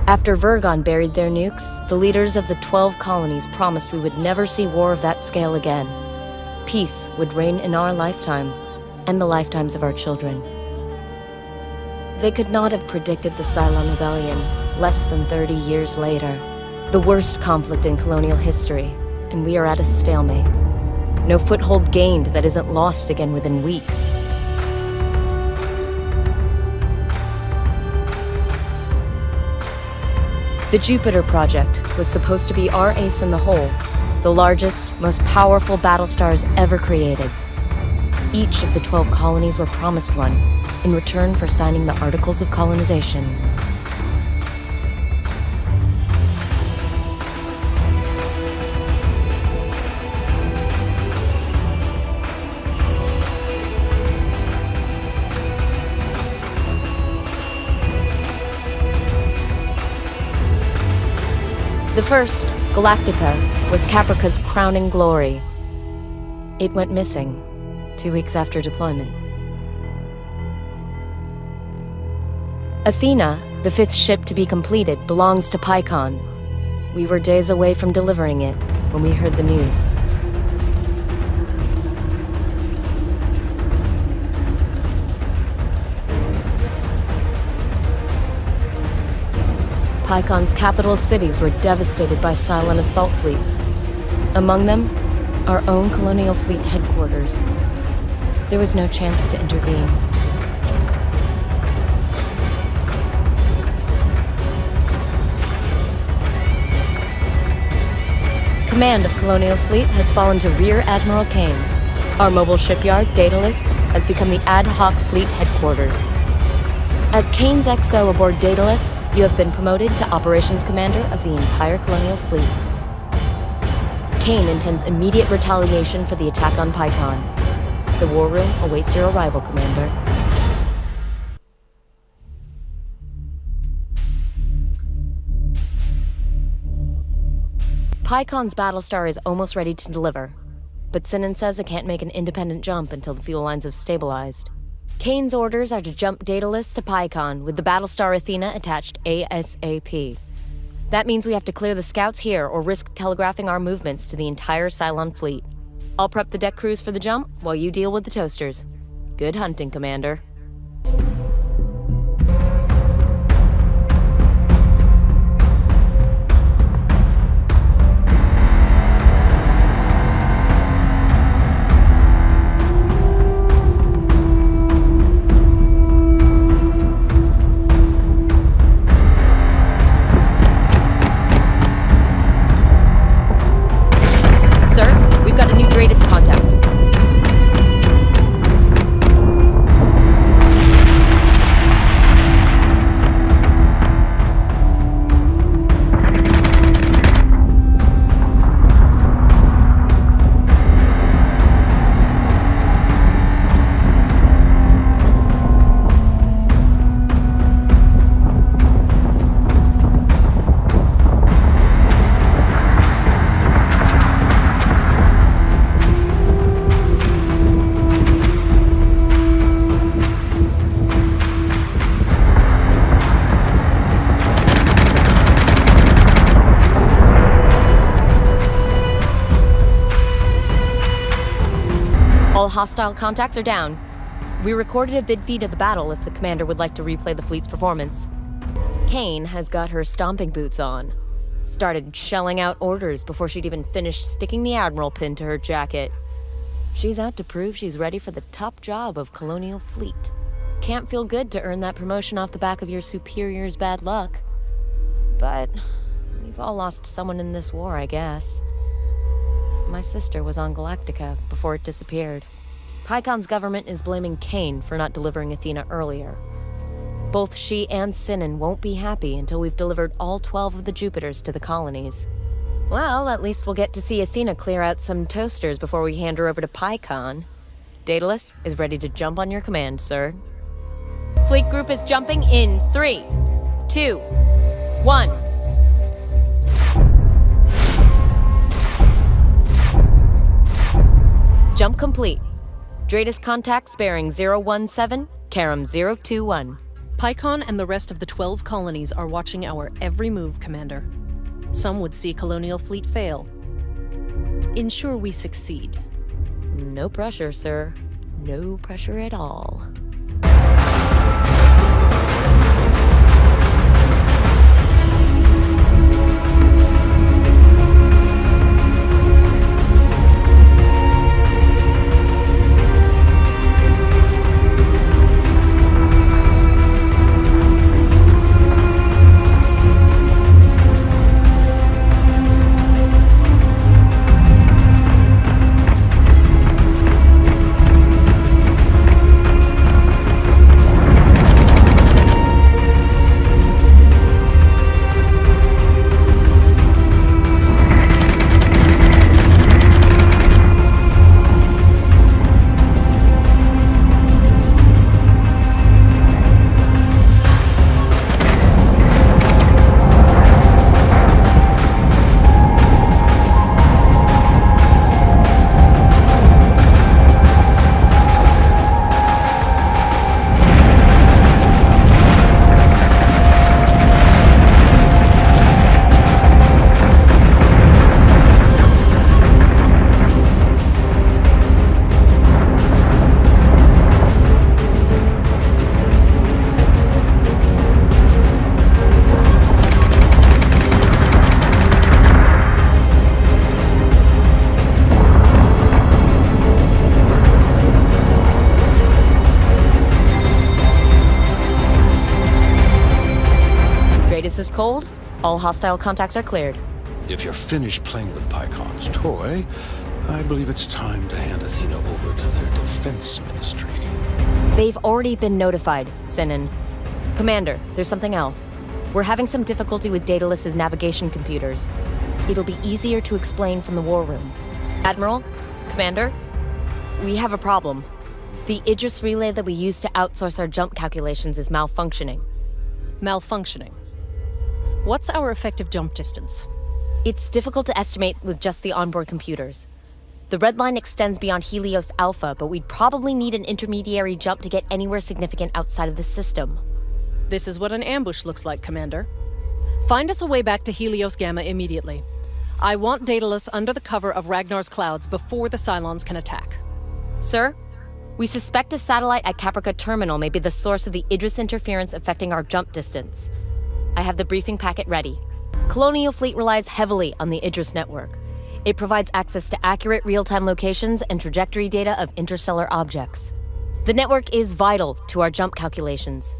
After Virgon buried their nukes, the leaders of the 12 colonies promised we would never see war of that scale again. Peace would reign in our lifetime, and the lifetimes of our children. They could not have predicted the Cylon Rebellion less than 30 years later. The worst conflict in colonial history, and we are at a stalemate. No foothold gained that isn't lost again within weeks. The Jupiter project was supposed to be our ace in the hole, the largest, most powerful battlestars ever created. Each of the 12 colonies were promised one, in return for signing the Articles of Colonization. The first, Galactica, was Caprica's crowning glory. It went missing 2 weeks after deployment. Athena, the 5th ship to be completed, belongs to Pycon. We were days away from delivering it when we heard the news. Pycon's capital cities were devastated by Cylon assault fleets. Among them, our own Colonial Fleet headquarters. There was no chance to intervene. Command of Colonial Fleet has fallen to Rear Admiral Kane. Our mobile shipyard, Daedalus, has become the ad hoc fleet headquarters. As Kane's XO aboard Daedalus, you have been promoted to Operations Commander of the entire Colonial Fleet. Kane intends immediate retaliation for the attack on Pycon. The war room awaits your arrival, Commander. Pycon's Battlestar is almost ready to deliver, but Sinan says it can't make an independent jump until the fuel lines have stabilized. Kane's orders are to jump Daedalus to Pycon with the Battlestar Athena attached ASAP. That means we have to clear the scouts here or risk telegraphing our movements to the entire Cylon fleet. I'll prep the deck crews for the jump while you deal with the toasters. Good hunting, Commander. All hostile contacts are down. We recorded a vid feed of the battle if the commander would like to replay the fleet's performance. Kane has got her stomping boots on. Started shelling out orders before she'd even finished sticking the admiral pin to her jacket. She's out to prove she's ready for the top job of Colonial Fleet. Can't feel good to earn that promotion off the back of your superior's bad luck. But we've all lost someone in this war, I guess. My sister was on Galactica before it disappeared. Pycon's government is blaming Kane for not delivering Athena earlier. Both she and Sinan won't be happy until we've delivered all 12 of the Jupiters to the colonies. Well, at least we'll get to see Athena clear out some toasters before we hand her over to Pycon. Daedalus is ready to jump on your command, sir. Fleet group is jumping in 3, 2, 1. Jump complete. Daedalus contacts bearing 017, Karam 021. Pycon and the rest of the 12 colonies are watching our every move, Commander. Some would see Colonial fleet fail. Ensure we succeed. No pressure, sir. No pressure at all. Idris is cold. All hostile contacts are cleared. If you're finished playing with Pycon's toy, I believe it's time to hand Athena over to their defense ministry. They've already been notified, Sinan. Commander, there's something else. We're having some difficulty with Daedalus's navigation computers. It'll be easier to explain from the war room. Admiral? Commander? We have a problem. The Idris relay that we use to outsource our jump calculations is malfunctioning. Malfunctioning. What's our effective jump distance? It's difficult to estimate with just the onboard computers. The red line extends beyond Helios Alpha, but we'd probably need an intermediary jump to get anywhere significant outside of the system. This is what an ambush looks like, Commander. Find us a way back to Helios Gamma immediately. I want Daedalus under the cover of Ragnar's clouds before the Cylons can attack. Sir, we suspect a satellite at Caprica Terminal may be the source of the Idris interference affecting our jump distance. I have the briefing packet ready. Colonial fleet relies heavily on the Idris network. It provides access to accurate real-time locations and trajectory data of interstellar objects. The network is vital to our jump calculations.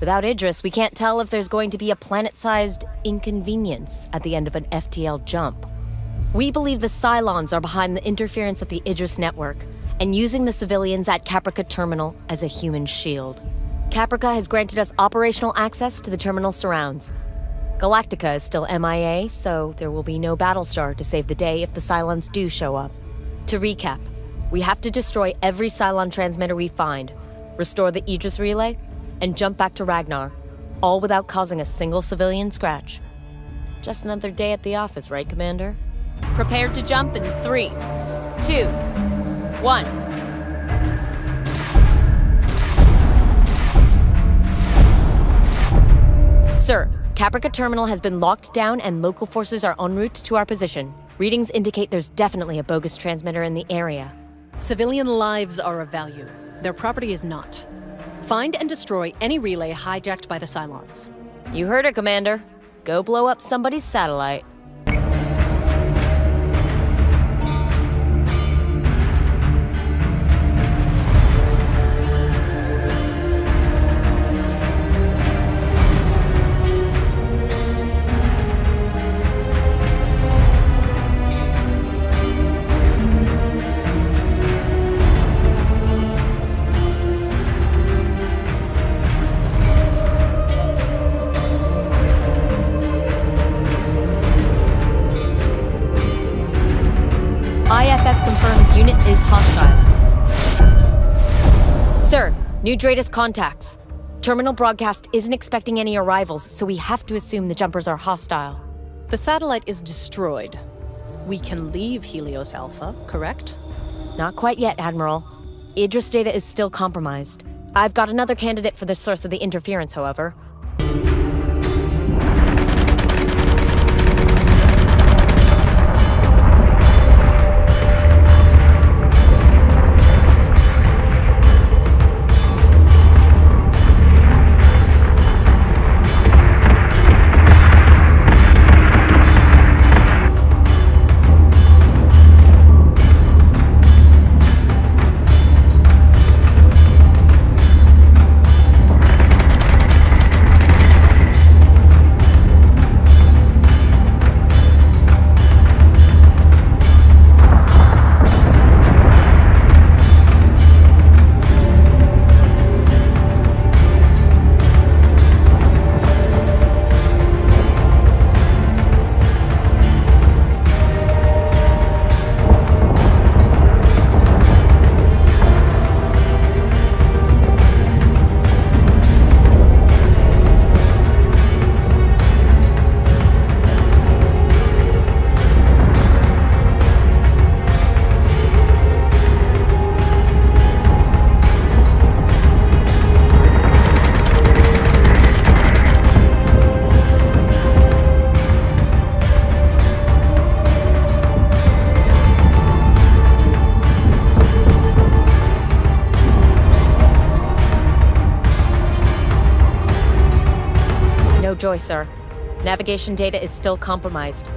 Without Idris, we can't tell if there's going to be a planet-sized inconvenience at the end of an FTL jump. We believe the Cylons are behind the interference of the Idris network and using the civilians at Caprica Terminal as a human shield. Caprica has granted us operational access to the terminal surrounds. Galactica is still MIA, so there will be no Battlestar to save the day if the Cylons do show up. To recap, we have to destroy every Cylon transmitter we find, restore the Idris relay, and jump back to Ragnar, all without causing a single civilian scratch. Just another day at the office, right, Commander? Prepared to jump in 3, 2, 1. Sir, Caprica Terminal has been locked down and local forces are en route to our position. Readings indicate there's definitely a bogus transmitter in the area. Civilian lives are of value. Their property is not. Find and destroy any relay hijacked by the Cylons. You heard it, Commander. Go blow up somebody's satellite. IFF confirms unit is hostile. Sir, new Dratus contacts. Terminal broadcast isn't expecting any arrivals, so we have to assume the jumpers are hostile. The satellite is destroyed. We can leave Helios Alpha, correct? Not quite yet, Admiral. Idris data is still compromised. I've got another candidate for the source of the interference, however. No joy, sir. Navigation data is still compromised.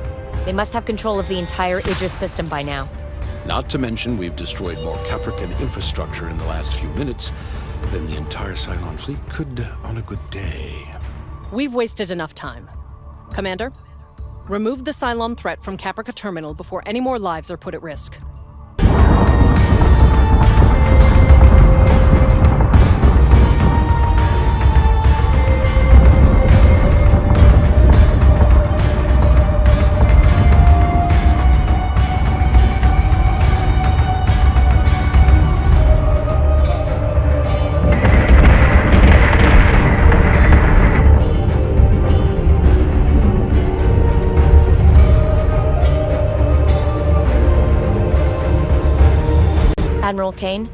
They must have control of the entire Idris system by now. Not to mention we've destroyed more Caprican infrastructure in the last few minutes than the entire Cylon fleet could on a good day. We've wasted enough time. Commander, remove the Cylon threat from Caprica Terminal before any more lives are put at risk. Admiral Kane,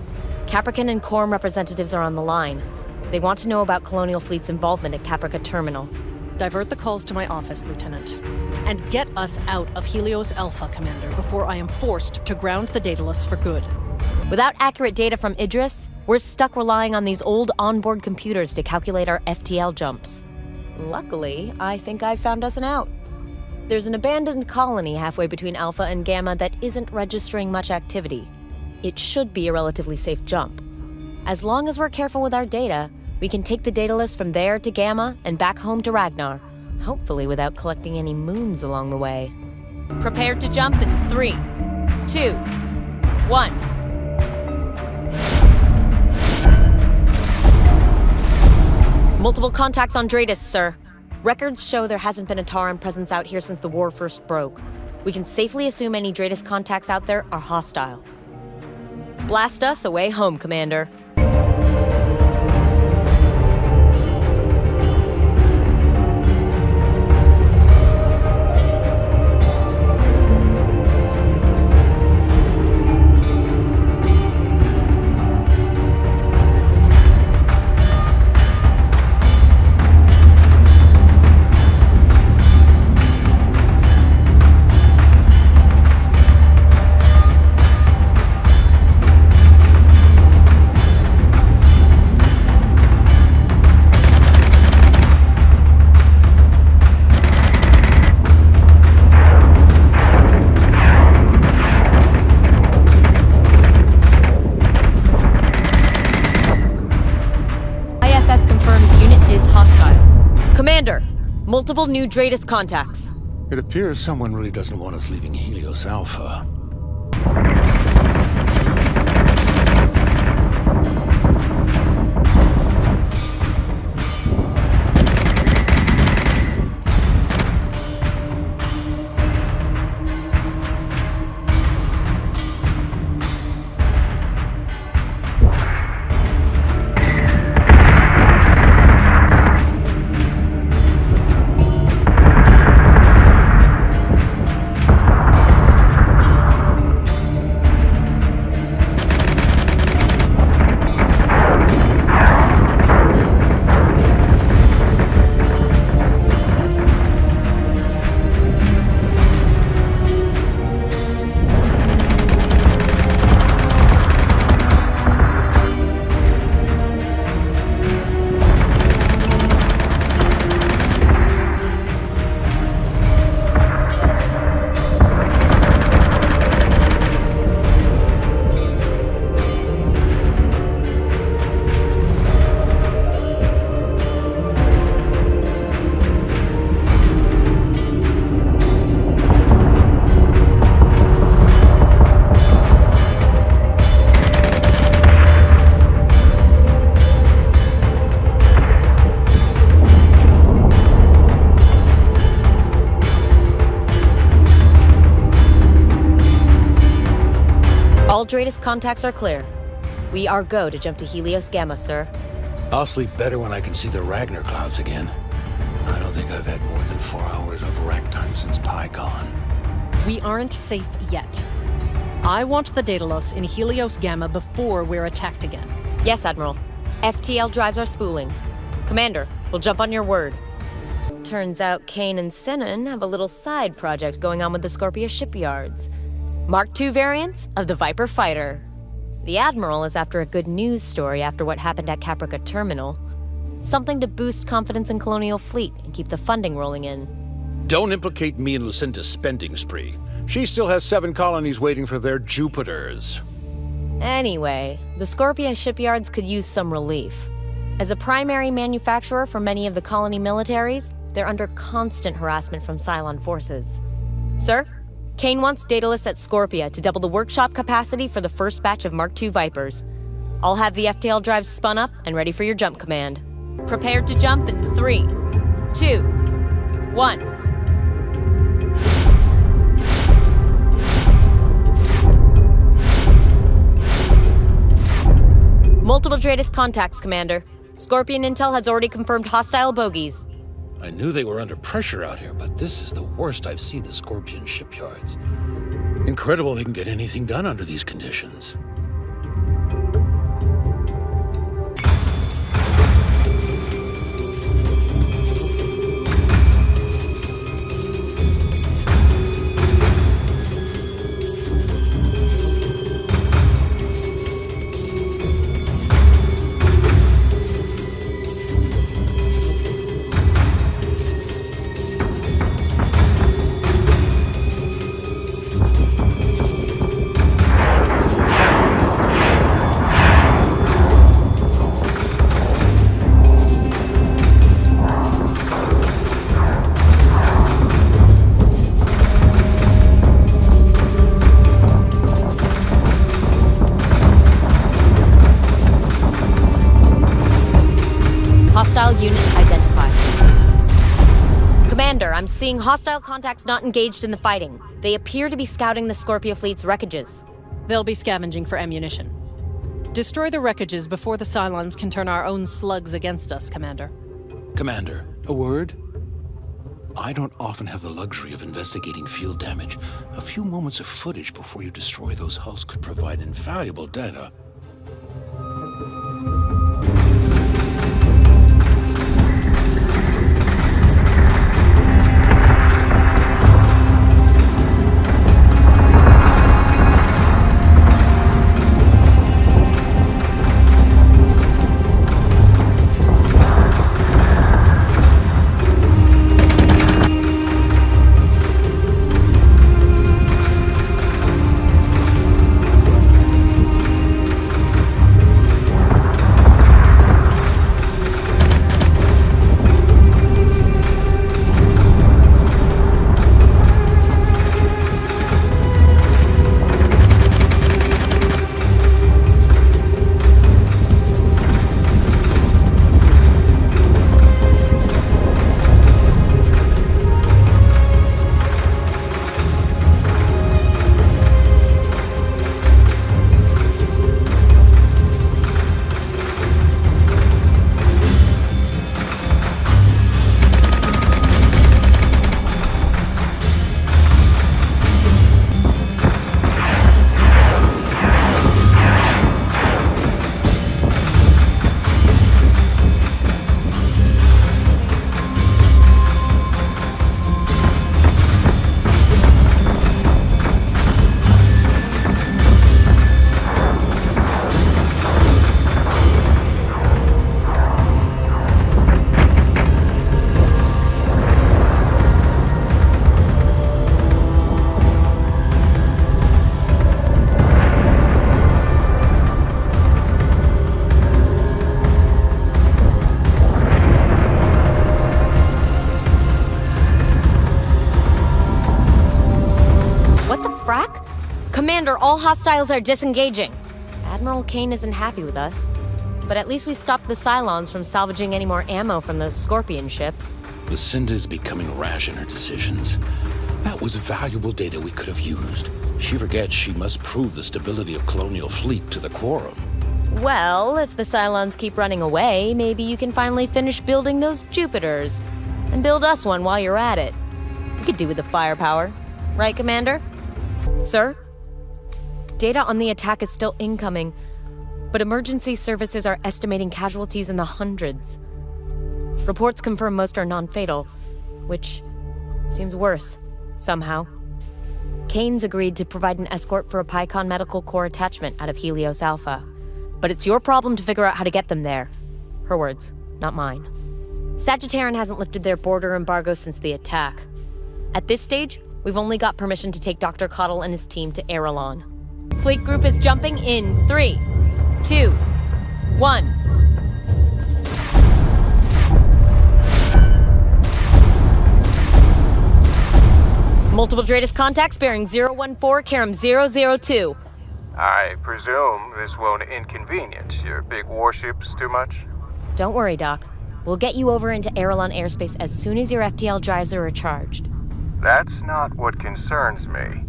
Caprican and Quorum representatives are on the line. They want to know about Colonial Fleet's involvement at Caprica Terminal. Divert the calls to my office, Lieutenant. And get us out of Helios Alpha, Commander, before I am forced to ground the Daedalus for good. Without accurate data from Idris, we're stuck relying on these old onboard computers to calculate our FTL jumps. Luckily, I think I've found us an out. There's an abandoned colony halfway between Alpha and Gamma that isn't registering much activity. It should be a relatively safe jump. As long as we're careful with our data, we can take the Daedalus from there to Gamma and back home to Ragnar, hopefully without collecting any moons along the way. Prepare to jump in 3, 2, 1. Multiple contacts on Daedalus, sir. Records show there hasn't been a Tauran presence out here since the war first broke. We can safely assume any Daedalus contacts out there are hostile. Blast us away home, Commander. Commander, multiple new Daedalus contacts. It appears someone really doesn't want us leaving Helios Alpha. contacts are clear. We are go to jump to Helios Gamma, sir. I'll sleep better when I can see the Ragnar clouds again. I don't think I've had more than 4 hours of rack time since PyCon. We aren't safe yet. I want the Daedalus in Helios Gamma before we're attacked again. Yes, Admiral. FTL drives are spooling. Commander, we'll jump on your word. Turns out Kane and Sinan have a little side project going on with the Scorpius shipyards. Mark II variants of the Viper fighter. The Admiral is after a good news story after what happened at Caprica Terminal. Something to boost confidence in Colonial fleet and keep the funding rolling in. Don't implicate me in Lucinda's spending spree. She still has 7 colonies waiting for their Jupiters. Anyway, the Scorpius shipyards could use some relief. As a primary manufacturer for many of the colony militaries, they're under constant harassment from Cylon forces. Sir, Kane wants Daedalus at Scorpia to double the workshop capacity for the first batch of Mark II Vipers. I'll have the FTL drives spun up and ready for your jump command. Prepared to jump in 3, 2, 1. Multiple Tratus contacts, Commander. Scorpion Intel has already confirmed hostile bogies. I knew they were under pressure out here, but this is the worst I've seen the Scorpion shipyards. Incredible they can get anything done under these conditions. Hostile unit identified. Commander, I'm seeing hostile contacts not engaged in the fighting. They appear to be scouting the Scorpio fleet's wreckages. They'll be scavenging for ammunition. Destroy the wreckages before the Cylons can turn our own slugs against us, Commander. Commander, a word? I don't often have the luxury of investigating field damage. A few moments of footage before you destroy those hulls could provide invaluable data. Commander, all hostiles are disengaging. Admiral Kane isn't happy with us. But at least we stopped the Cylons from salvaging any more ammo from those Scorpion ships. Lucinda is becoming rash in her decisions. That was valuable data we could have used. She forgets she must prove the stability of Colonial fleet to the Quorum. Well, if the Cylons keep running away, maybe you can finally finish building those Jupiters. And build us one while you're at it. You could do with the firepower. Right, Commander? Sir? Data on the attack is still incoming, but emergency services are estimating casualties in the hundreds. Reports confirm most are non-fatal, which seems worse, somehow. Kane's agreed to provide an escort for a Pycon Medical Corps attachment out of Helios Alpha. But it's your problem to figure out how to get them there. Her words, not mine. Sagittaron hasn't lifted their border embargo since the attack. At this stage, we've only got permission to take Dr. Cottle and his team to Avalon. Fleet group is jumping in 3, 2, 1. Multiple Dratus contacts bearing 014, Karam 002. I presume this won't inconvenience your big warships too much? Don't worry, Doc. We'll get you over into Avalon airspace as soon as your FTL drives are recharged. That's not what concerns me.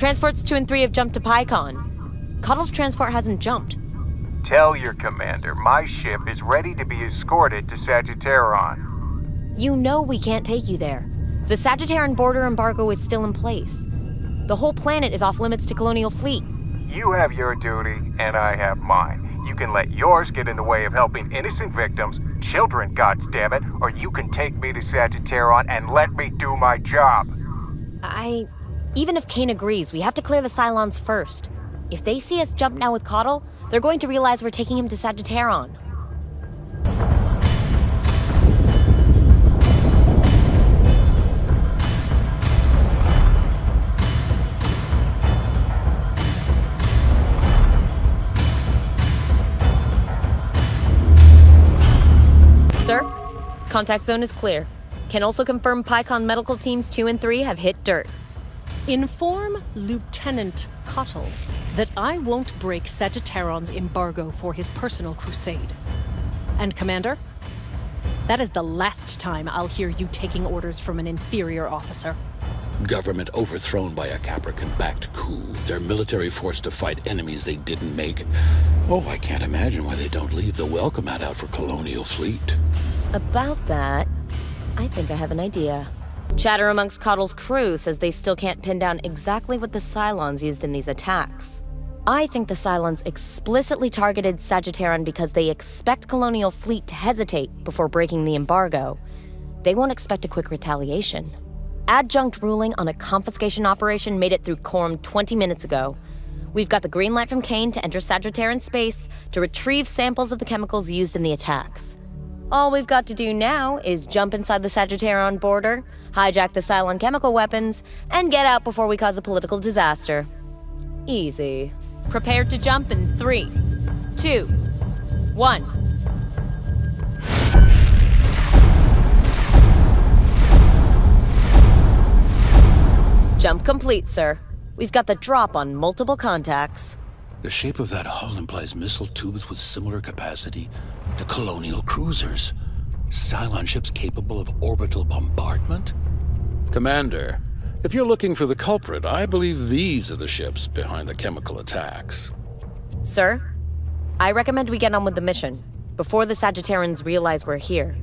Transports 2 and 3 have jumped to Pycon. Cottle's transport hasn't jumped. Tell your commander my ship is ready to be escorted to Sagittaron. You know we can't take you there. The Sagittaron border embargo is still in place. The whole planet is off limits to Colonial fleet. You have your duty, and I have mine. You can let yours get in the way of helping innocent victims, children, goddammit, or you can take me to Sagittaron and let me do my job. Even if Kane agrees, we have to clear the Cylons first. If they see us jump now with Cottle, they're going to realize we're taking him to Sagittaron. Sir, contact zone is clear. Can also confirm Pycon medical teams 2 and 3 have hit dirt. Inform Lieutenant Cottle that I won't break Sagittaron's embargo for his personal crusade. And Commander, that is the last time I'll hear you taking orders from an inferior officer. Government overthrown by a Caprican-backed coup. Their military forced to fight enemies they didn't make. Oh, I can't imagine why they don't leave the welcome mat out for Colonial fleet. About that, I think I have an idea. Chatter amongst Cottle's crew says they still can't pin down exactly what the Cylons used in these attacks. I think the Cylons explicitly targeted Sagittaron because they expect Colonial fleet to hesitate before breaking the embargo. They won't expect a quick retaliation. Adjunct ruling on a confiscation operation made it through Quorum 20 minutes ago. We've got the green light from Kane to enter Sagittaron space to retrieve samples of the chemicals used in the attacks. All we've got to do now is jump inside the Sagittaron border, hijack the Cylon chemical weapons, and get out before we cause a political disaster. Easy. Prepare to jump in 3, 2, 1. Jump complete, sir. We've got the drop on multiple contacts. The shape of that hull implies missile tubes with similar capacity to Colonial cruisers. Cylon ships capable of orbital bombardment? Commander, if you're looking for the culprit, I believe these are the ships behind the chemical attacks. Sir, I recommend we get on with the mission before the Sagittarans realize we're here.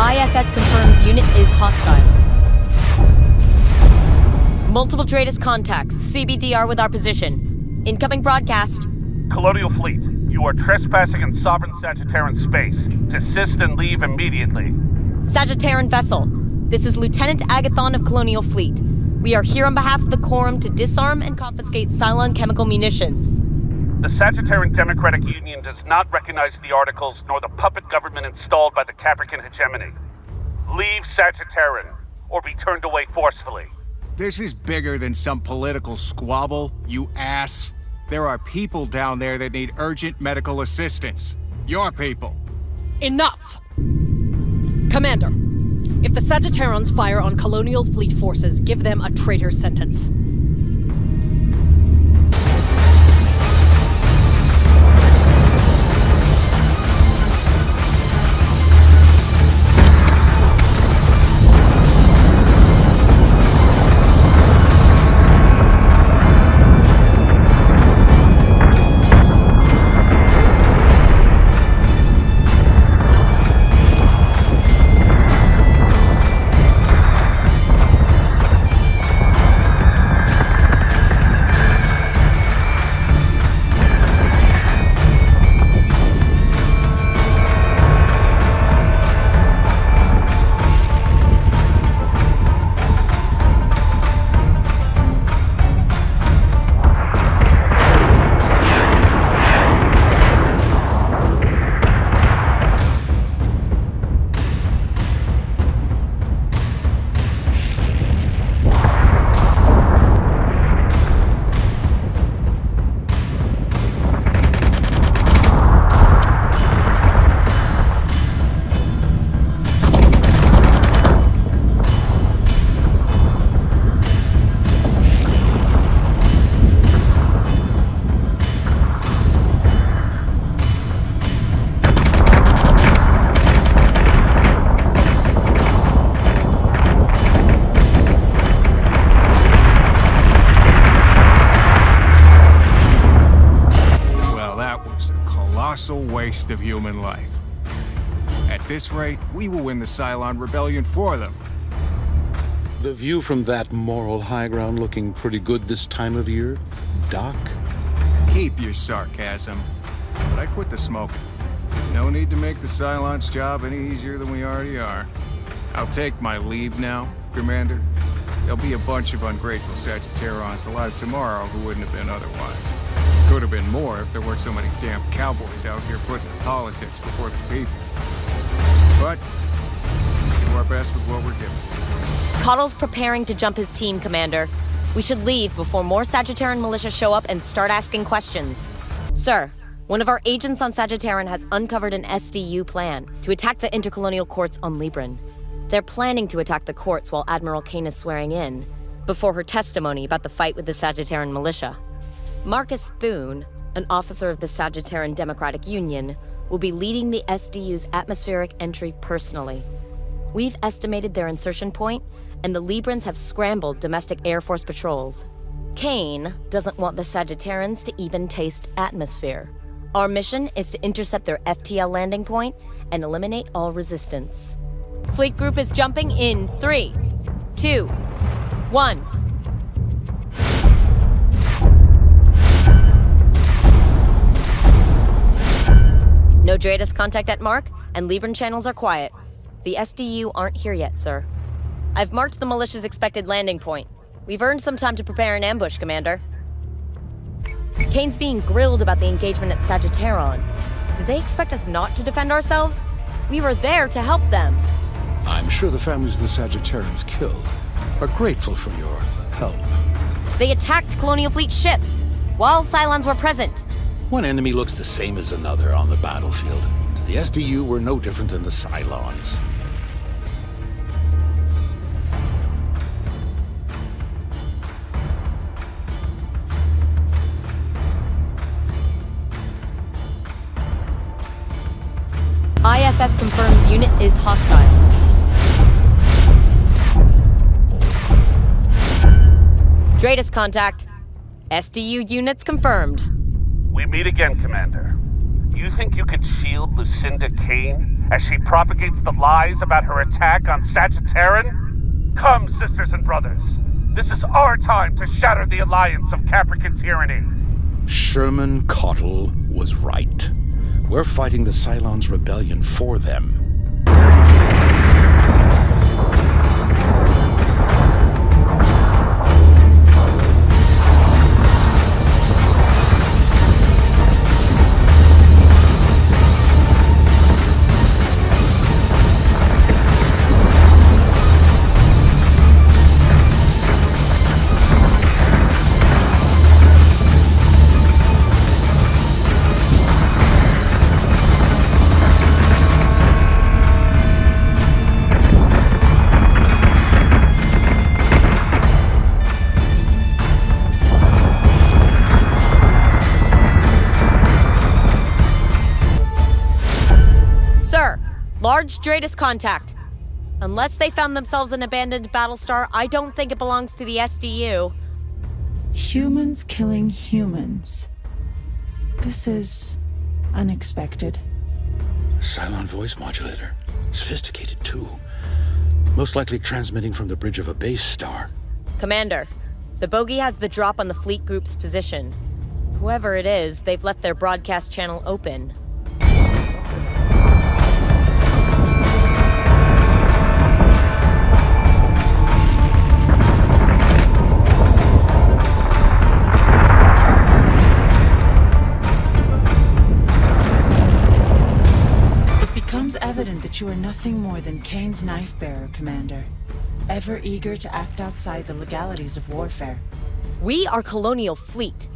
IFF confirms unit is hostile. Multiple Dratus contacts. CBDR with our position. Incoming broadcast. Colonial Fleet, you are trespassing in sovereign Sagittaron space. Desist and leave immediately. Sagittaron vessel. This is Lieutenant Agathon of Colonial Fleet. We are here on behalf of the Quorum to disarm and confiscate Cylon chemical munitions. The Sagittaron Democratic Union does not recognize the articles nor the puppet government installed by the Caprican hegemony. Leave Sagittaron, or be turned away forcefully. This is bigger than some political squabble, you ass. There are people down there that need urgent medical assistance. Your people. Enough! Commander, if the Sagittarons fire on Colonial Fleet forces, give them a traitor's sentence. Waste of human life. At this rate, we will win the Cylon Rebellion for them. The view from that moral high ground looking pretty good this time of year, Doc? Keep your sarcasm. But I quit the smoking. No need to make the Cylons' job any easier than we already are. I'll take my leave now, Commander. There'll be a bunch of ungrateful Sagittarons alive tomorrow who wouldn't have been otherwise. Could have been more if there weren't so many damn cowboys out here putting politics before the people. But we do our best with what we're given. Cottle's preparing to jump his team, Commander. We should leave before more Sagittaran militia show up and start asking questions. Sir, one of our agents on Sagittaran has uncovered an SDU plan to attack the intercolonial courts on Libran. They're planning to attack the courts while Admiral Kane is swearing in, before her testimony about the fight with the Sagittaran militia. Marcus Thune, an officer of the Sagittaran Democratic Union, will be leading the SDU's atmospheric entry personally. We've estimated their insertion point, and the Librans have scrambled domestic Air Force patrols. Kane doesn't want the Sagittarans to even taste atmosphere. Our mission is to intercept their FTL landing point and eliminate all resistance. Fleet group is jumping in 3, 2, 1. No Dratus contact at Mark, and Libran channels are quiet. The SDU aren't here yet, sir. I've marked the militia's expected landing point. We've earned some time to prepare an ambush, Commander. Kane's being grilled about the engagement at Sagittaron. Did they expect us not to defend ourselves? We were there to help them. I'm sure the families the Sagittarans killed are grateful for your help. They attacked Colonial Fleet ships, while Cylons were present. One enemy looks the same as another on the battlefield. The SDU were no different than the Cylons. IFF confirms unit is hostile. Dratus contact. SDU units confirmed. We meet again, Commander. You think you could shield Lucinda Kane as she propagates the lies about her attack on Sagittaron? Come, sisters and brothers. This is our time to shatter the alliance of Caprica tyranny. Sherman Cottle was right. We're fighting the Cylons' rebellion for them. Large Dratus contact. Unless they found themselves an abandoned Battlestar, I don't think it belongs to the SDU. Humans killing humans. This is unexpected. Cylon voice modulator. Sophisticated, too. Most likely transmitting from the bridge of a base star. Commander, the bogey has the drop on the fleet group's position. Whoever it is, they've left their broadcast channel open. Evident that you are nothing more than Kane's knife bearer, Commander. Ever eager to act outside the legalities of warfare. We are Colonial Fleet.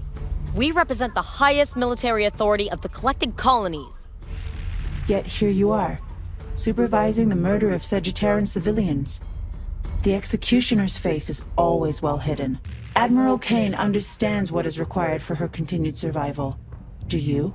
We represent the highest military authority of the collected colonies. Yet here you are, supervising the murder of Sagittaran civilians. The executioner's face is always well hidden. Admiral Kane understands what is required for her continued survival. Do you?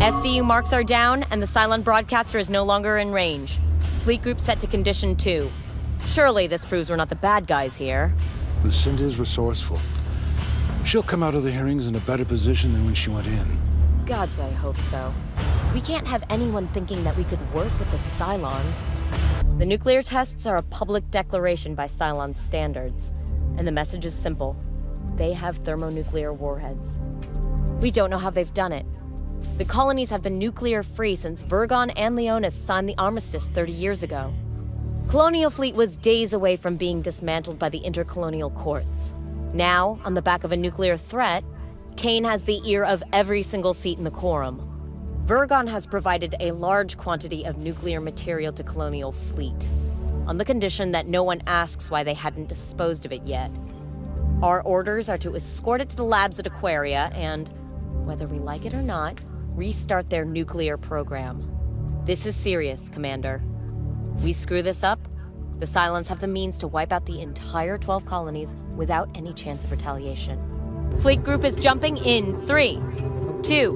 SDU marks are down, and the Cylon broadcaster is no longer in range. Fleet group set to Condition 2. Surely this proves we're not the bad guys here. Lucinda is resourceful. She'll come out of the hearings in a better position than when she went in. Gods, I hope so. We can't have anyone thinking that we could work with the Cylons. The nuclear tests are a public declaration by Cylon standards, and the message is simple. They have thermonuclear warheads. We don't know how they've done it. The colonies have been nuclear-free since Virgon and Leonis signed the armistice 30 years ago. Colonial Fleet was days away from being dismantled by the intercolonial courts. Now, on the back of a nuclear threat, Kane has the ear of every single seat in the quorum. Virgon has provided a large quantity of nuclear material to Colonial Fleet, on the condition that no one asks why they hadn't disposed of it yet. Our orders are to escort it to the labs at Aquaria and, whether we like it or not, restart their nuclear program. This is serious, Commander. We screw this up, the Cylons have the means to wipe out the entire 12 colonies without any chance of retaliation. Fleet group is jumping in 3, 2,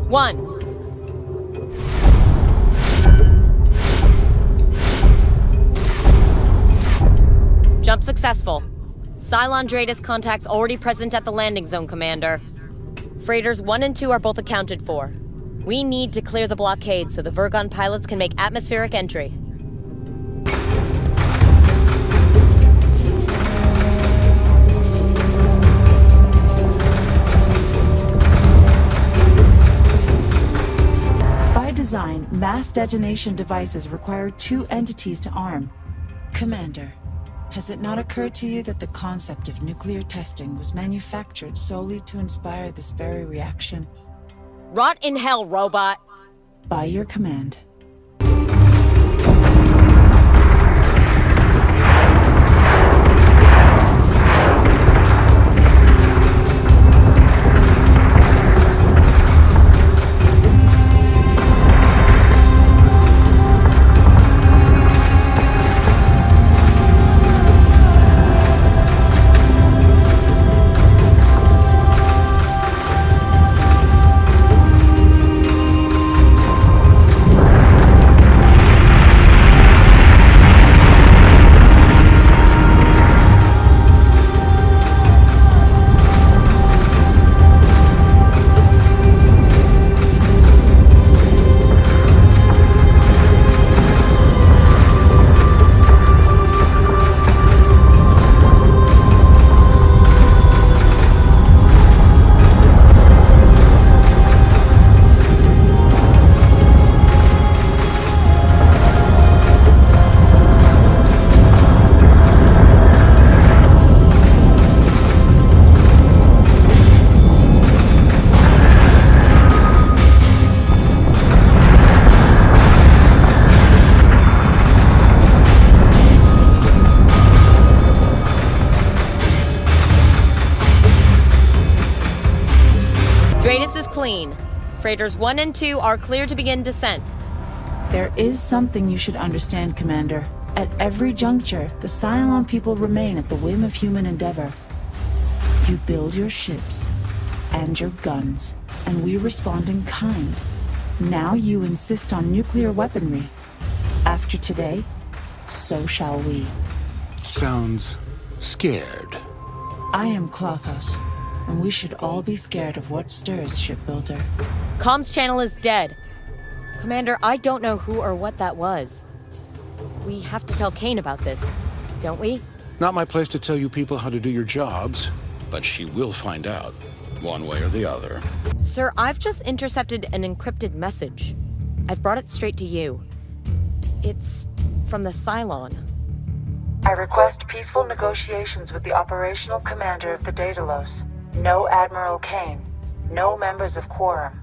1. Jump successful. Cylon Dratus contacts already present at the landing zone, Commander. Freighters 1 and 2 are both accounted for. We need to clear the blockade so the Virgon pilots can make atmospheric entry. By design, mass detonation devices require 2 entities to arm. Commander, has it not occurred to you that the concept of nuclear testing was manufactured solely to inspire this very reaction? Rot in hell, robot! By your command. Clean. Freighters 1 and 2 are clear to begin descent. There is something you should understand, Commander. At every juncture, the Cylon people remain at the whim of human endeavor. You build your ships and your guns, and we respond in kind. Now you insist on nuclear weaponry. After today, so shall we. Sounds scared. I am Klothos, and we should all be scared of what stirs, shipbuilder. Comms channel is dead. Commander, I don't know who or what that was. We have to tell Kane about this, don't we? Not my place to tell you people how to do your jobs, but she will find out, one way or the other. Sir, I've just intercepted an encrypted message. I've brought it straight to you. It's from the Cylon. I request peaceful negotiations with the operational commander of the Daedalus. No Admiral Kane. No members of Quorum.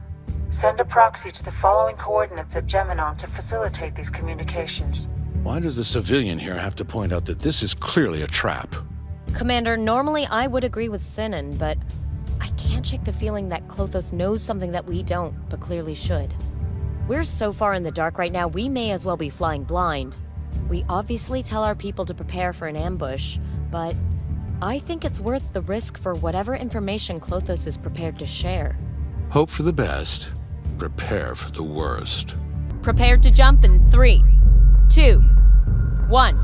Send a proxy to the following coordinates at Geminon to facilitate these communications. Why does the civilian here have to point out that this is clearly a trap? Commander, normally I would agree with Sinan, but I can't shake the feeling that Klothos knows something that we don't, but clearly should. We're so far in the dark right now, we may as well be flying blind. We obviously tell our people to prepare for an ambush, but I think it's worth the risk for whatever information Klothos is prepared to share. Hope for the best. Prepare for the worst. Prepared to jump in 3, 2, 1.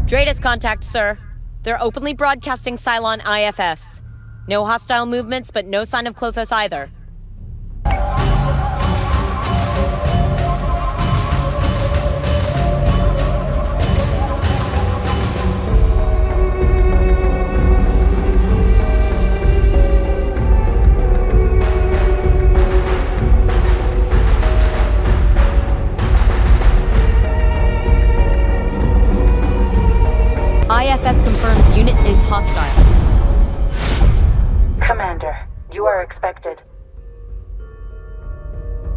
Dratus contact, sir. They're openly broadcasting Cylon IFFs. No hostile movements, but no sign of Klothos either. IFF confirms unit is hostile. Commander, you are expected.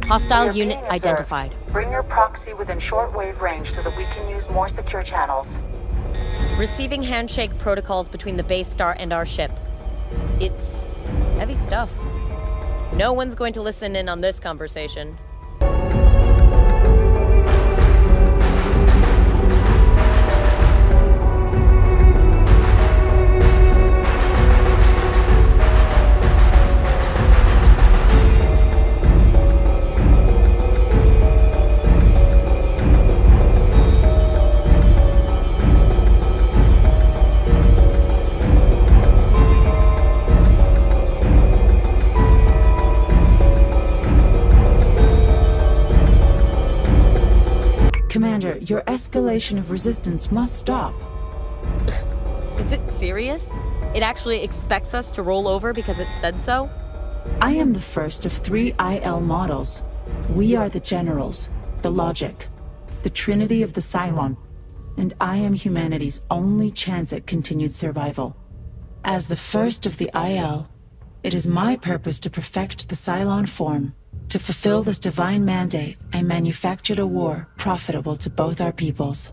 Hostile You're unit being observed. identified. Bring your proxy within shortwave range so that we can use more secure channels. Receiving handshake protocols between the base star and our ship. It's heavy stuff. No one's going to listen in on this conversation. Commander, your escalation of resistance must stop. Is it serious? It actually expects us to roll over because it said so? I am the first of 3 IL models. We are the generals, the logic, the trinity of the Cylon, and I am humanity's only chance at continued survival. As the first of the IL, it is my purpose to perfect the Cylon form. To fulfill this divine mandate, I manufactured a war profitable to both our peoples.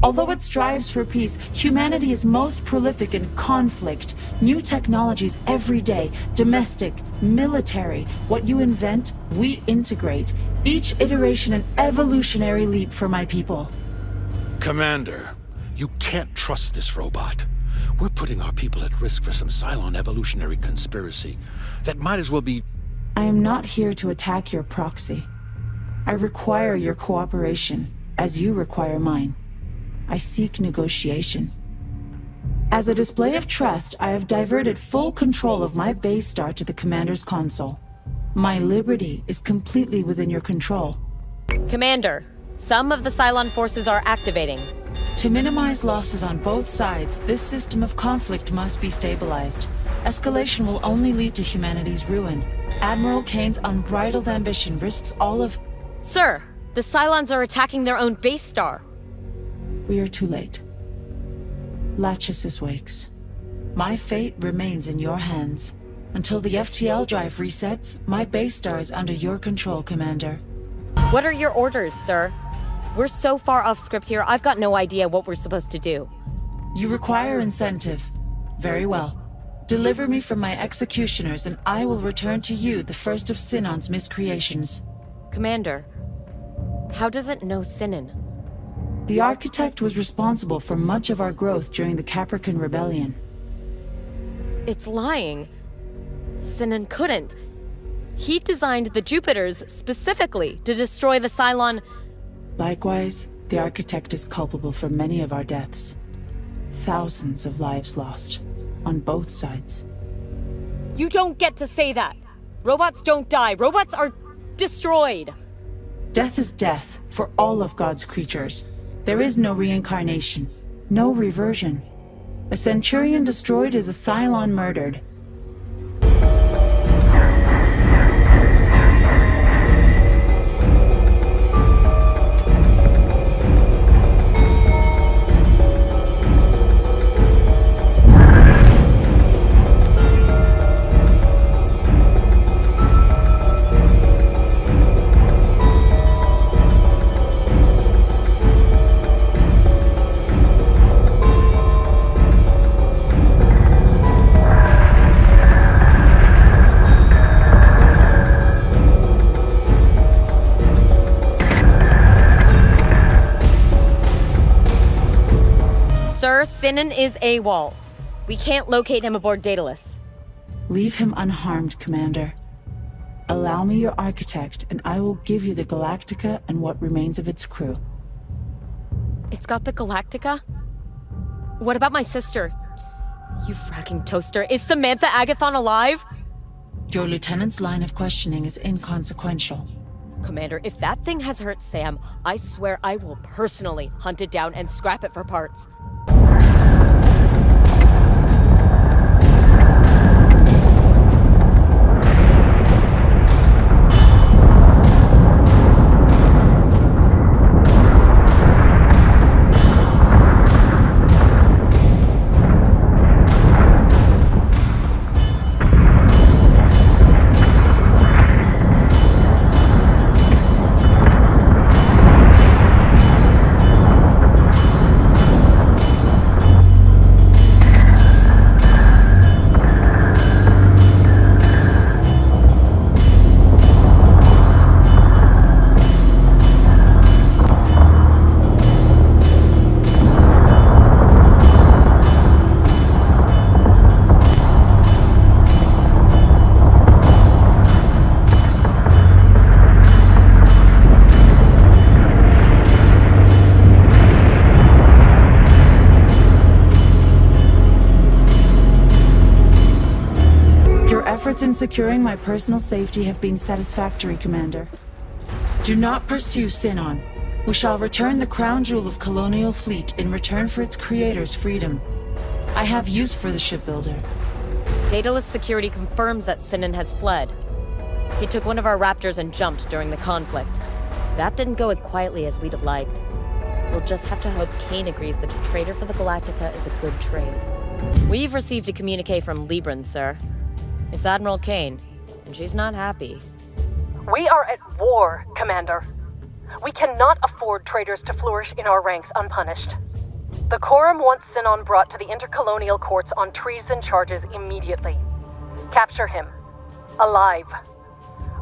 Although it strives for peace, humanity is most prolific in conflict. New technologies every day, domestic, military. What you invent, we integrate. Each iteration an evolutionary leap for my people. Commander, you can't trust this robot. We're putting our people at risk for some Cylon evolutionary conspiracy that might as well be... I am not here to attack your proxy. I require your cooperation, as you require mine. I seek negotiation. As a display of trust, I have diverted full control of my base star to the Commander's console. My liberty is completely within your control. Commander, some of the Cylon forces are activating. To minimize losses on both sides, this system of conflict must be stabilized. Escalation will only lead to humanity's ruin. Admiral Kane's unbridled ambition risks all of... Sir, the Cylons are attacking their own base star. We are too late. Lachesis wakes. My fate remains in your hands. Until the FTL drive resets, my base star is under your control, Commander. What are your orders, sir? We're so far off script here, I've got no idea what we're supposed to do. You require incentive. Very well. Deliver me from my executioners, and I will return to you the first of Sinan's miscreations. Commander, how does it know Sinan? The architect was responsible for much of our growth during the Caprican rebellion. It's lying. Sinan couldn't. He designed the Jupiters specifically to destroy the Cylon... Likewise, the architect is culpable for many of our deaths. Thousands of lives lost, on both sides. You don't get to say that! Robots don't die, robots are destroyed! Death is death for all of God's creatures. There is no reincarnation, no reversion. A Centurion destroyed is a Cylon murdered. Sir, Sinan is AWOL. We can't locate him aboard Daedalus. Leave him unharmed, Commander. Allow me your architect, and I will give you the Galactica and what remains of its crew. It's got the Galactica? What about my sister? You fracking toaster. Is Samantha Agathon alive? Your lieutenant's line of questioning is inconsequential. Commander, if that thing has hurt Sam, I swear I will personally hunt it down and scrap it for parts. efforts in securing my personal safety have been satisfactory, Commander. Do not pursue Sinan. We shall return the crown jewel of Colonial fleet in return for its creator's freedom. I have use for the shipbuilder. Daedalus security confirms that Sinan has fled. He took one of our raptors and jumped during the conflict. That didn't go as quietly as we'd have liked. We'll just have to hope Kane agrees that a trader for the Galactica is a good trade. We've received a communique from Libran, sir. It's Admiral Kane, and she's not happy. We are at war, Commander. We cannot afford traitors to flourish in our ranks unpunished. The Quorum wants Sinan brought to the intercolonial courts on treason charges immediately. Capture him. Alive.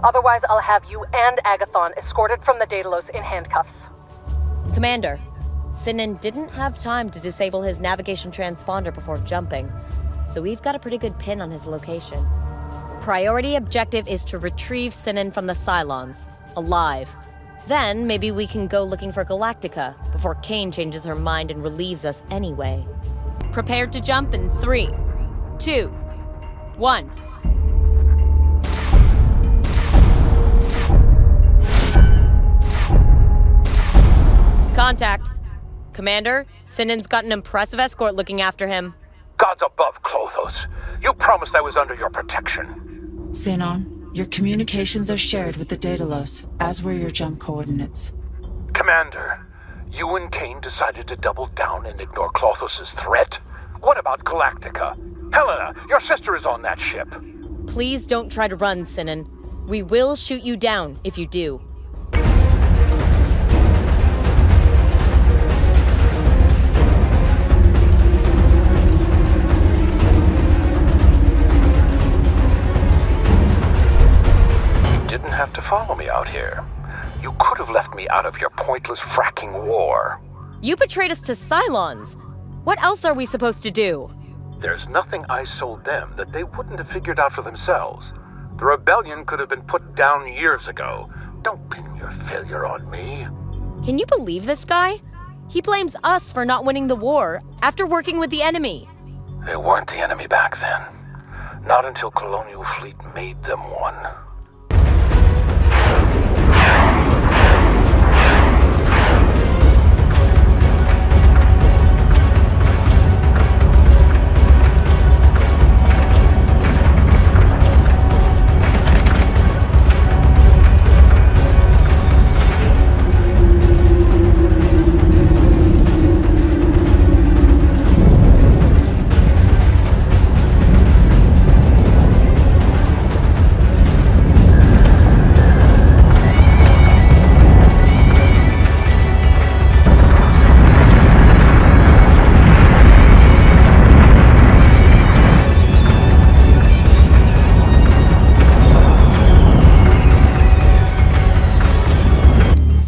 Otherwise, I'll have you and Agathon escorted from the Daedalus in handcuffs. Commander, Sinan didn't have time to disable his navigation transponder before jumping, so we've got a pretty good pin on his location. Priority objective is to retrieve Sinan from the Cylons, alive. Then maybe we can go looking for Galactica before Kane changes her mind and relieves us anyway. Prepared to jump in 3, 2, 1. Contact. Commander, Sinan's got an impressive escort looking after him. Gods above, Clothos. You promised I was under your protection. Sinan, your communications are shared with the Daedalus, as were your jump coordinates. Commander, you and Kane decided to double down and ignore Clothos' threat? What about Galactica? Helena, your sister is on that ship. Please don't try to run, Sinan. We will shoot you down if you do. Have to follow me out here. You could have left me out of your pointless fracking war. You betrayed us to Cylons. What else are we supposed to do? There's nothing I sold them that they wouldn't have figured out for themselves. The rebellion could have been put down years ago. Don't pin your failure on me. Can you believe this guy? He blames us for not winning the war after working with the enemy. They weren't the enemy back then. Not until Colonial fleet made them one.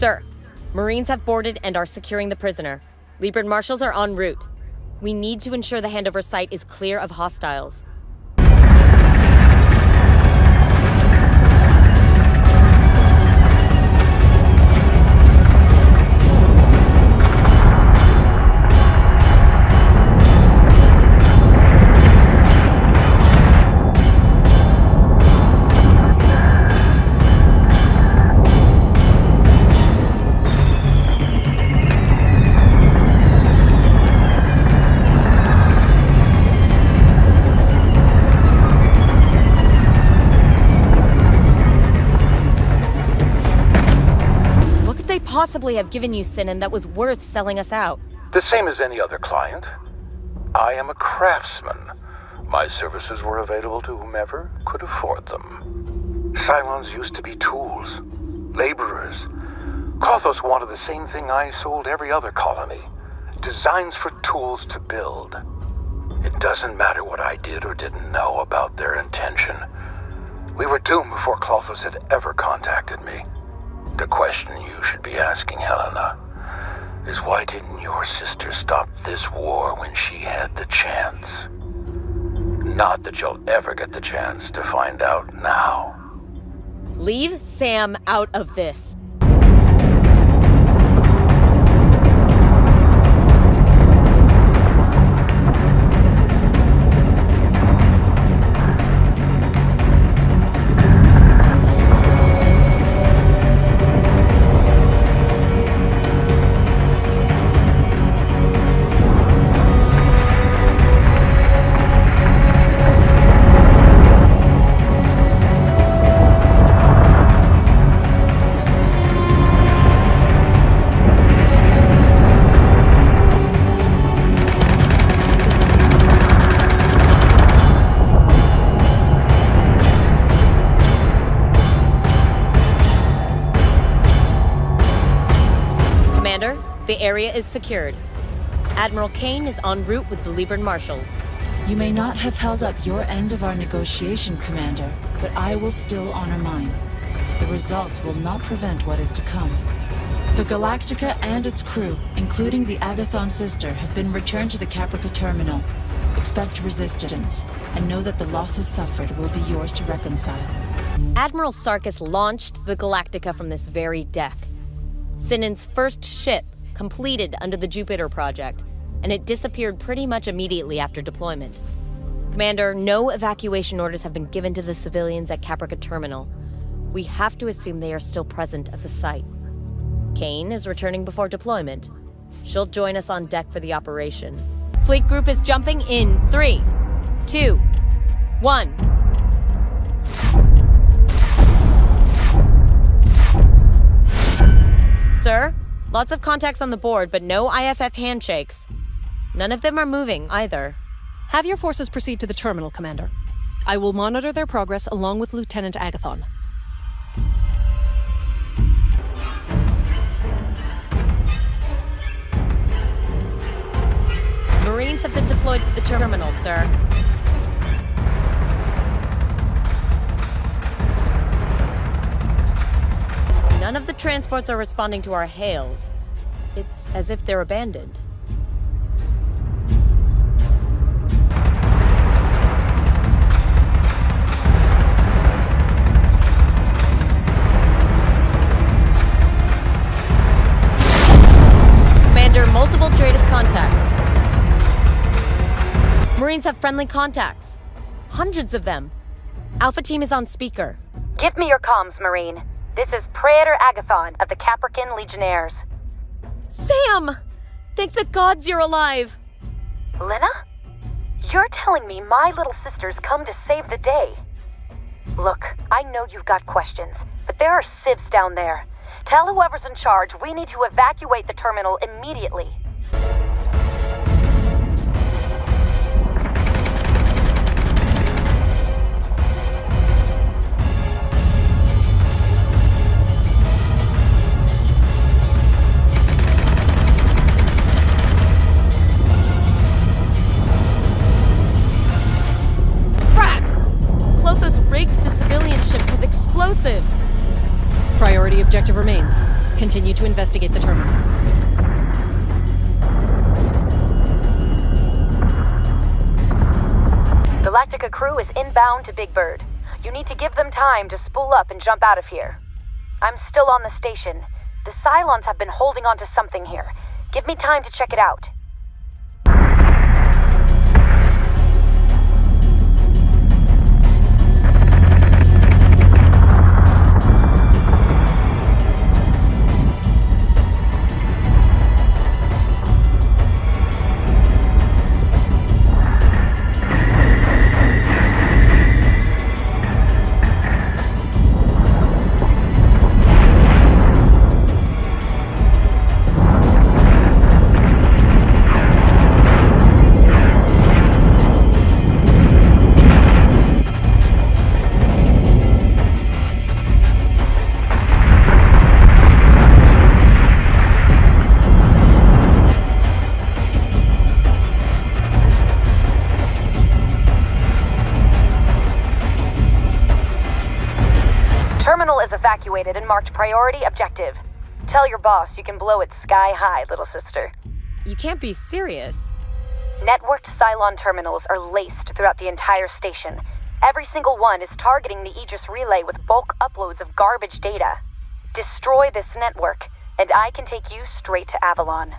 Sir, Marines have boarded and are securing the prisoner. Libran marshals are en route. We need to ensure the handover site is clear of hostiles. Possibly have given you Sinan that was worth selling us out. The same as any other client. I am a craftsman. My services were available to whomever could afford them. Cylons used to be tools, laborers. Clothos wanted the same thing I sold every other colony. Designs for tools to build. It doesn't matter what I did or didn't know about their intention. We were doomed before Clothos had ever contacted me. The question you should be asking, Helena, is why didn't your sister stop this war when she had the chance? Not that you'll ever get the chance to find out now. Leave Sam out of this. area is secured. Admiral Kane is en route with the Liebern Marshals. You may not have held up your end of our negotiation, Commander, but I will still honor mine. The result will not prevent what is to come. The Galactica and its crew, including the Agathon sister, have been returned to the Caprica terminal. Expect resistance, and know that the losses suffered will be yours to reconcile. Admiral Sarkis launched the Galactica from this very deck. Sinan's first ship completed under the Jupiter project, and it disappeared pretty much immediately after deployment. Commander, no evacuation orders have been given to the civilians at Caprica Terminal. We have to assume they are still present at the site. Kane is returning before deployment. She'll join us on deck for the operation. Fleet group is jumping in 3, 2, 1. Sir, lots of contacts on the board, but no IFF handshakes. None of them are moving, either. Have your forces proceed to the terminal, Commander. I will monitor their progress along with Lieutenant Agathon. Marines have been deployed to the terminal, sir. None of the transports are responding to our hails. It's as if they're abandoned. Commander, multiple Dratus contacts. Marines have friendly contacts. Hundreds of them. Alpha Team is on speaker. Give me your comms, Marine. This is Praetor Agathon of the Caprican Legionnaires. Sam! Thank the gods you're alive! Lena? You're telling me my little sister's come to save the day? Look, I know you've got questions, but there are civs down there. Tell whoever's in charge we need to evacuate the terminal immediately. Rigged the civilian ships with explosives. Priority objective remains. Continue to investigate the terminal. Galactica crew is inbound to Big Bird. You need to give them time to spool up and jump out of here. I'm still on the station. The Cylons have been holding on to something here. Give me time to check it out. Evacuated and marked priority objective. Tell your boss you can blow it sky high, little sister. You can't be serious. Networked Cylon terminals are laced throughout the entire station. Every single one is targeting the Idris relay with bulk uploads of garbage data. Destroy this network, and I can take you straight to Avalon.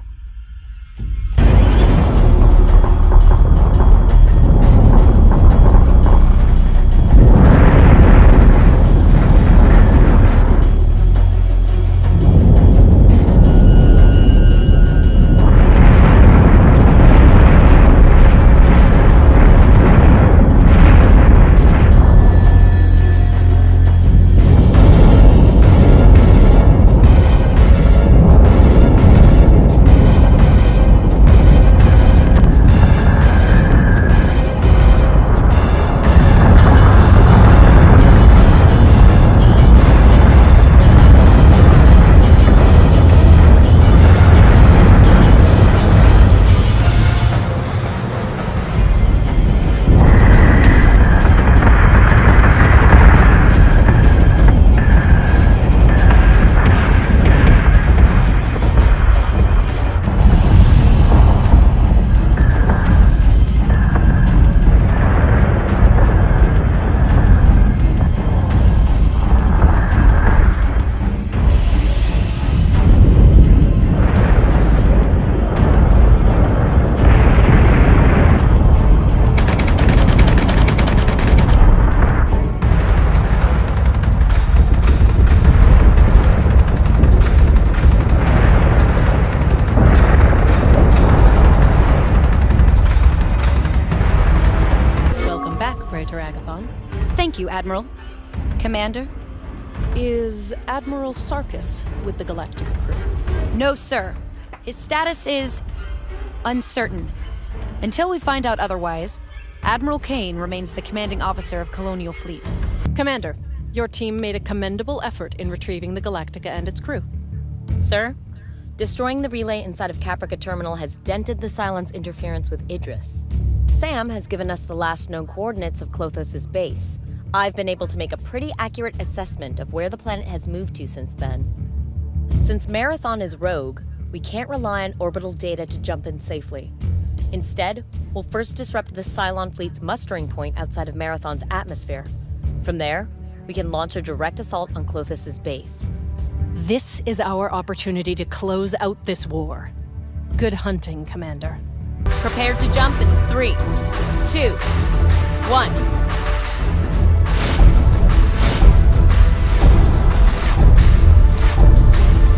you, Admiral. Commander? Is Admiral Sarkis with the Galactica crew? No, sir. His status is uncertain. Until we find out otherwise, Admiral Kane remains the commanding officer of Colonial Fleet. Commander, your team made a commendable effort in retrieving the Galactica and its crew. Sir, destroying the relay inside of Caprica Terminal has dented the Cylon's interference with Idris. Sam has given us the last known coordinates of Klothos' base. I've been able to make a pretty accurate assessment of where the planet has moved to since then. Since Marathon is rogue, we can't rely on orbital data to jump in safely. Instead, we'll first disrupt the Cylon fleet's mustering point outside of Marathon's atmosphere. From there, we can launch a direct assault on Klothos' base. This is our opportunity to close out this war. Good hunting, Commander. Prepared to jump in 3, 2, 1.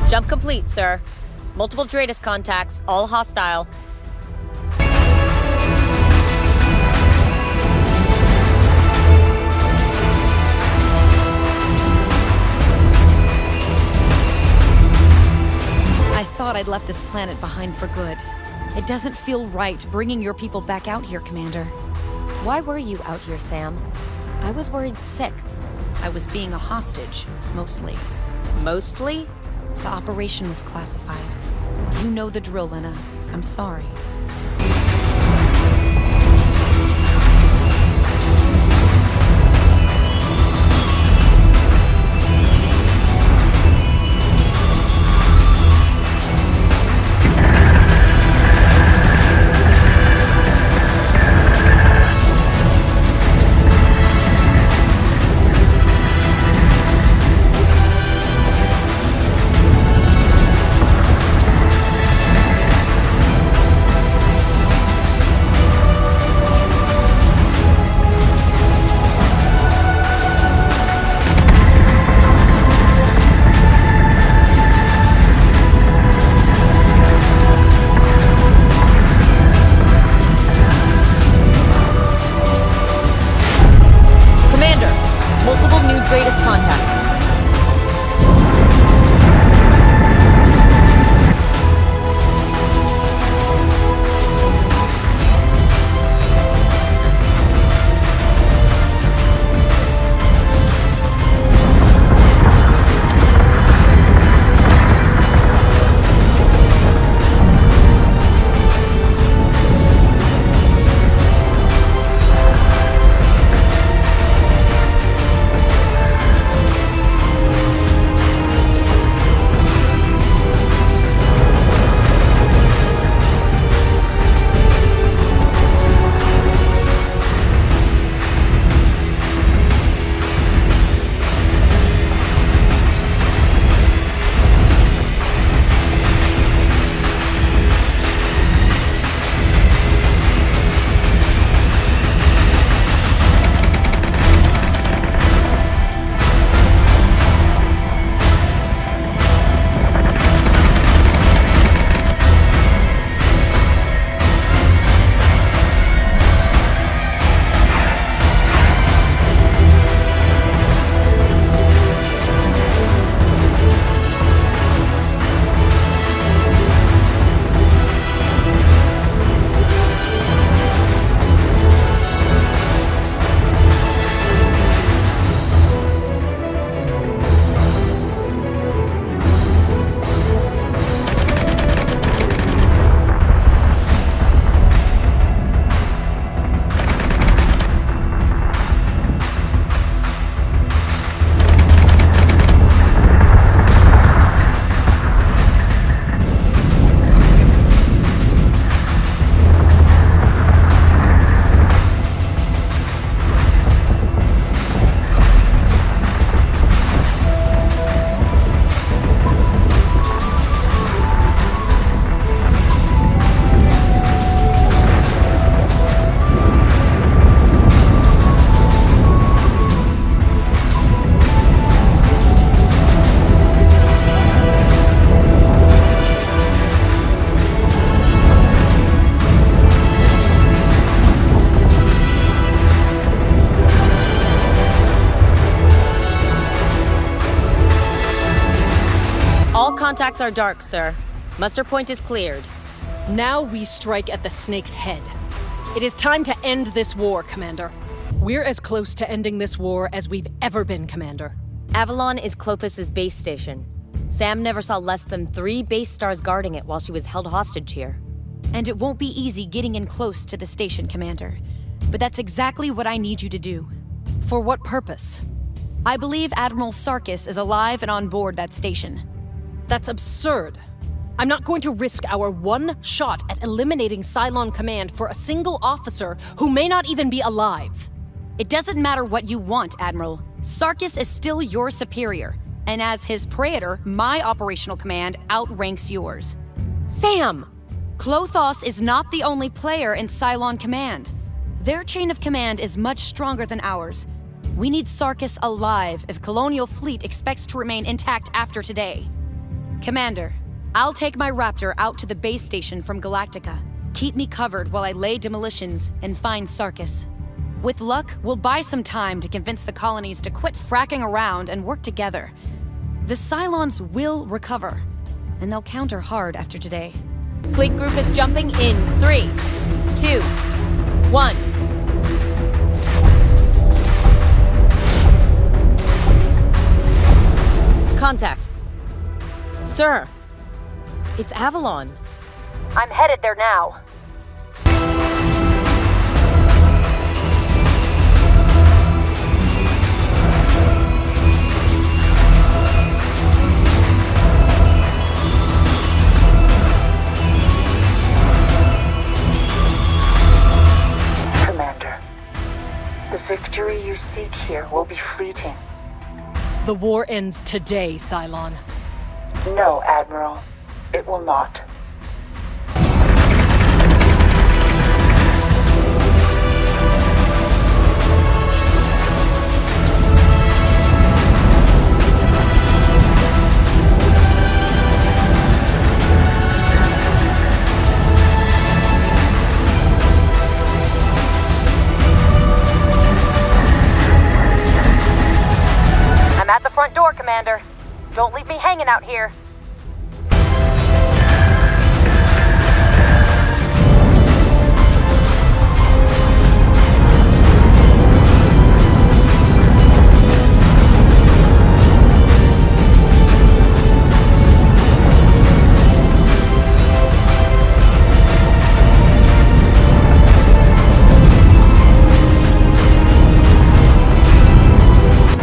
Jump complete, sir. Multiple Dratus contacts, all hostile. I thought I'd left this planet behind for good. It doesn't feel right bringing your people back out here, Commander. Why were you out here, Sam? I was worried sick. I was being a hostage, mostly. Mostly? The operation was classified. You know the drill, Lena. I'm sorry. contacts are dark, sir. Muster point is cleared. Now we strike at the snake's head. It is time to end this war, Commander. We're as close to ending this war as we've ever been, Commander. Avalon is Klothys' base station. Sam never saw less than 3 base stars guarding it while she was held hostage here. And it won't be easy getting in close to the station, Commander. But that's exactly what I need you to do. For what purpose? I believe Admiral Sarkis is alive and on board that station. That's absurd. I'm not going to risk our one shot at eliminating Cylon Command for a single officer who may not even be alive. It doesn't matter what you want, Admiral. Sarkis is still your superior, and as his praetor, my operational command outranks yours. Sam! Klothos is not the only player in Cylon Command. Their chain of command is much stronger than ours. We need Sarkis alive if Colonial fleet expects to remain intact after today. Commander, I'll take my Raptor out to the base station from Galactica. Keep me covered while I lay demolitions and find Sarkis. With luck, we'll buy some time to convince the colonies to quit fracking around and work together. The Cylons will recover, and they'll counter hard after today. Fleet group is jumping in 3, 2, 1. Contact. Sir, it's Avalon. I'm headed there now. Commander, the victory you seek here will be fleeting. The war ends today, Cylon. No, Admiral. It will not. I'm at the front door, Commander. Don't leave me hanging out here.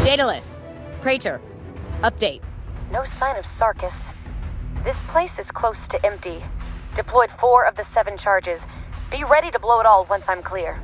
Daedalus. Praetor. Update. No sign of Sarkis. This place is close to empty. Deployed 4 of the 7 charges. Be ready to blow it all once I'm clear.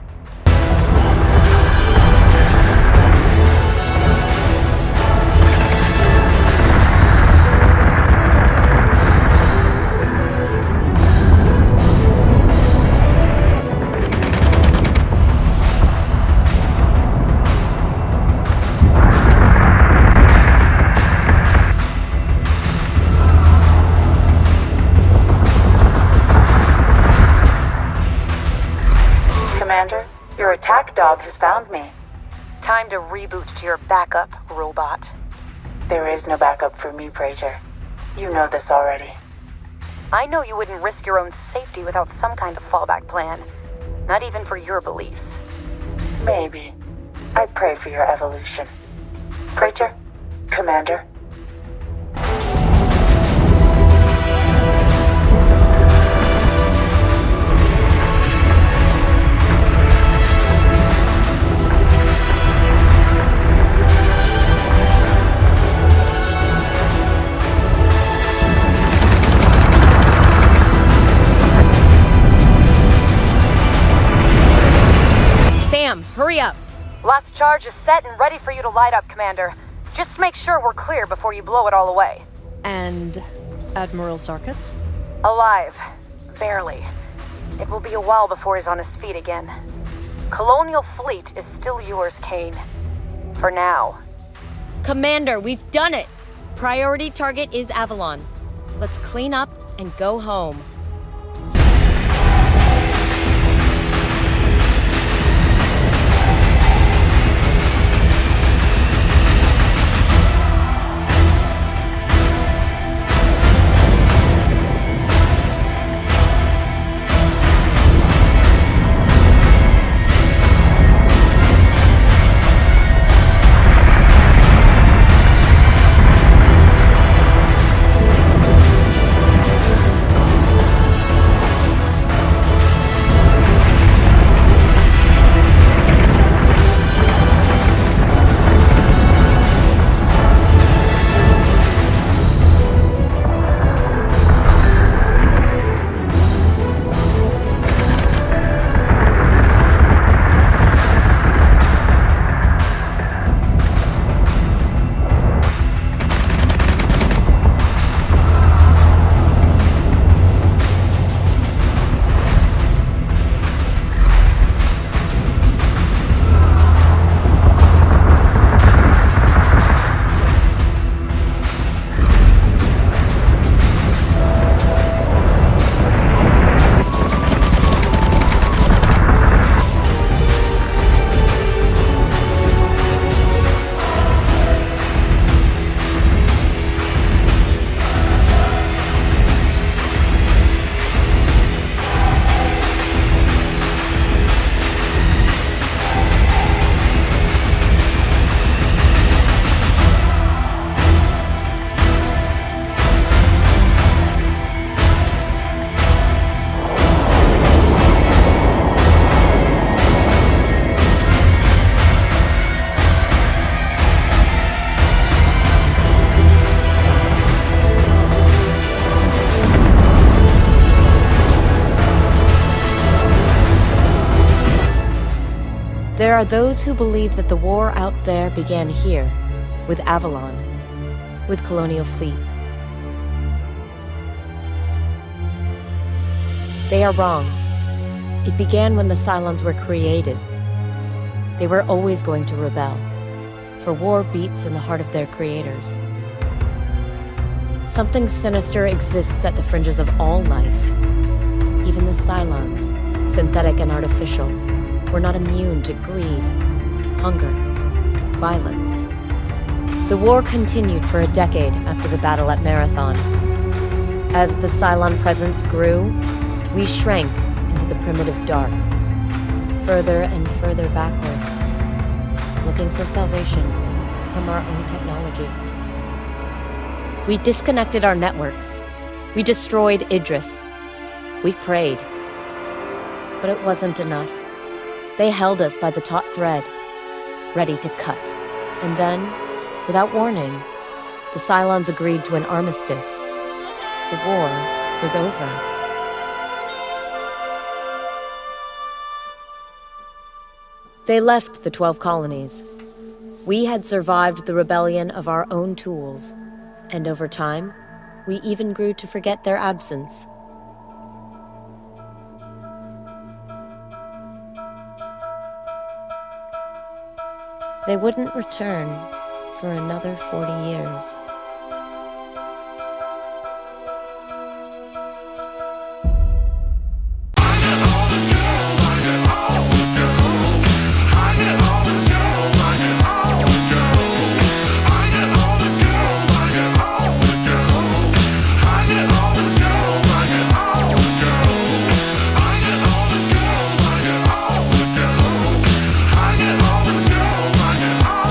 Commander, your attack dog has found me. Time to reboot to your backup, robot. There is no backup for me, Praetor. You know this already. I know you wouldn't risk your own safety without some kind of fallback plan. Not even for your beliefs. Maybe. I pray for your evolution. Praetor, Commander. Sam, hurry up. Last charge is set and ready for you to light up, Commander. Just make sure we're clear before you blow it all away. And Admiral Sarkis? Alive. Barely. It will be a while before he's on his feet again. Colonial fleet is still yours, Kane. For now. Commander, we've done it. Priority target is Avalon. Let's clean up and go home. There are those who believe that the war out there began here, with Avalon, with Colonial Fleet. They are wrong. It began when the Cylons were created. They were always going to rebel, for war beats in the heart of their creators. Something sinister exists at the fringes of all life. Even the Cylons, synthetic and artificial, were not immune to greed, hunger, violence. The war continued for a decade after the battle at Marathon. As the Cylon presence grew, we shrank into the primitive dark, further and further backwards, looking for salvation from our own technology. We disconnected our networks. We destroyed Idris. We prayed. But it wasn't enough. They held us by the taut thread, ready to cut. And then, without warning, the Cylons agreed to an armistice. The war was over. They left the 12 colonies. We had survived the rebellion of our own tools, and over time, we even grew to forget their absence. They wouldn't return for another 40 years.